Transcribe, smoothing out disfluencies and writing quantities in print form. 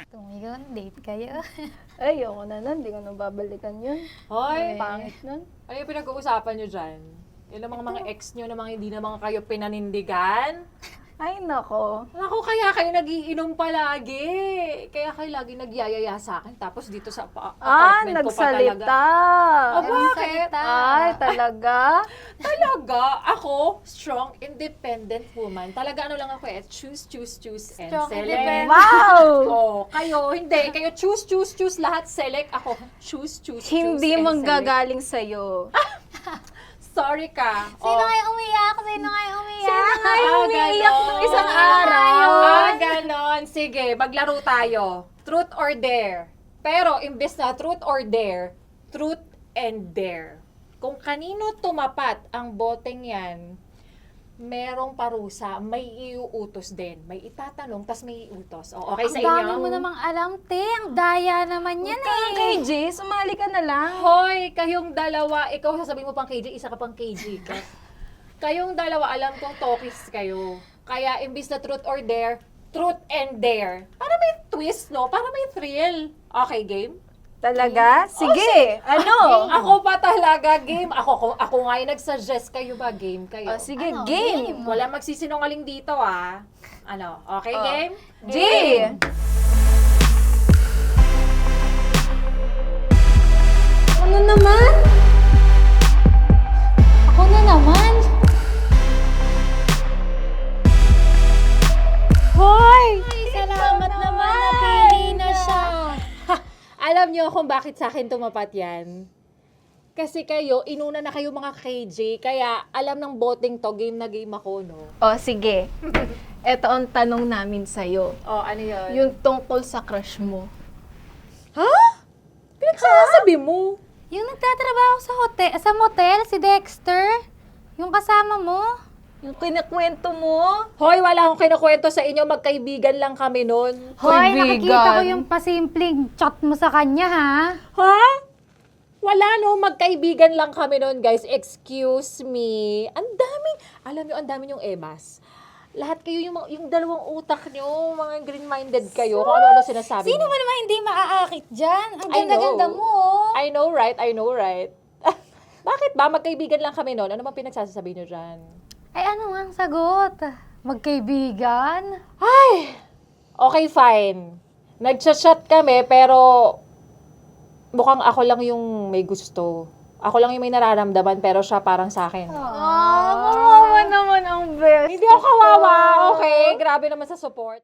Tumayon, date kayo. Ay, ayoko na nun. Hindi ko na babalikan yun. Hoy, Pangit nun. ano yung pinag-uusapan nyo dyan? Yung mga ex nyo namang hindi naman kayo pinanindigan? Ay, nako. Ako, kaya kayo nagiinom palagi. Kaya kayo lagi nagyayaya sa akin. Tapos dito sa apartment ko pa talaga. Nagsalita. Ah, bakit? Ay, talaga? Talaga, ako, strong, independent woman. Talaga ano lang ako choose, and Strong, select. independent. Wow! Oh, kayo, hindi. Kayo choose, lahat select. Ako, choose, Hindi and manggagaling sa'yo. select. Sorry ka. Sino kayo umiyak? Sino kayo umiyak? Sino nga yung umiiyak ganon. nung isang araw? Ganon. Sige, maglaro tayo. Truth or dare. Pero, imbes na truth or dare, truth and dare. Kung kanino tumapat ang boteng yan, merong parusa, may iuutos din. May itatanong, tas may iutos. O, okay sa Ang dami inyo? mo namang alam, te. Ang daya naman yan eh. KJ, sumali ka na lang. Hoy, kayong dalawa, ikaw sasabihin mo pang KJ, isa ka pang KJ ka. Kayong dalawa, alam kong talkies kayo. Kaya, imbis na truth or dare, truth and dare. Para may twist, no? Para may thrill. Okay, game? Talaga? Sige. Ano? Ako pa talaga, game. Ako nga yung nagsuggest kayo ba, game kayo. Oh, sige, Ano, game. Wala magsisinungaling dito, ah. Ano, okay, Oh. game? G! Ano naman? Ako na naman. Hoy! Salamat naman. Napili na siya. Alam niyo kung bakit sa akin tumapat yan? Kasi kayo, inuna na kayo mga KJ, kaya alam ng boteng to, game na game ako, no? O, sige. Ito ang tanong namin sa'yo. Oh, ano yun? Yung tungkol sa crush mo. Ha? Pinagsasabi mo? Yung nagtatrabaho sa motel, si Dexter. Yung kasama mo. Yung kinakwento mo. Hoy, wala akong kinukwento sa inyo, magkaibigan lang kami nun. Hoy, Kaibigan. nakikita ko yung pasimpleng chat mo sa kanya, ha? Ha? Wala no, magkaibigan lang kami nun, guys. Excuse me. Ang daming, alam nyo, ang daming yung emas. Lahat kayo, yung dalawang utak nyo, mga green-minded kayo, kung ano-ano sinasabi Sino nyo. ba naman hindi maaakit dyan? Ang I ganda-ganda know. mo, oh. I know, right? Bakit ba? Magkaibigan lang kami nun. Ano bang pinagsasabi nyo dyan? Ay, ano nga ang sagot? Magkaibigan? Ay! Okay, fine. Nag-chat kami, pero mukhang ako lang yung may gusto. Ako lang yung may nararamdaman, pero siya parang sa akin. Ah, kawawa naman ang best. Hindi ako kawawa, okay? Grabe naman sa support.